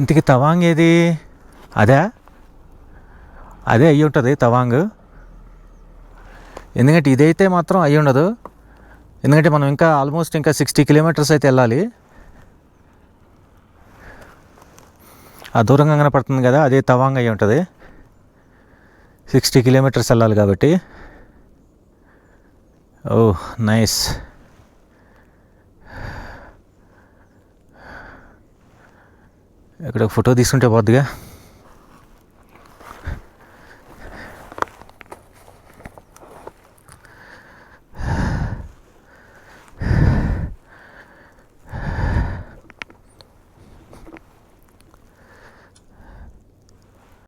ఇంతకీ తవాంగ్ ఏది? అదే అదే అయ్యి ఉంటుంది తవాంగ్. ఎందుకంటే ఇదైతే మాత్రం అయ్యి ఉండదు, ఎందుకంటే మనం ఇంకా ఆల్మోస్ట్ ఇంకా 60 కిలోమీటర్స్ అయితే వెళ్ళాలి. ఆ దూరంగా కనపడుతుంది కదా, అదే తవాంగ్ అయ్యి ఉంటుంది. 60 కిలోమీటర్స్ వెళ్ళాలి కాబట్టి. Oh nice. ఇక్కడ ఫోటో తీసుకుంటే పోద్దిగా.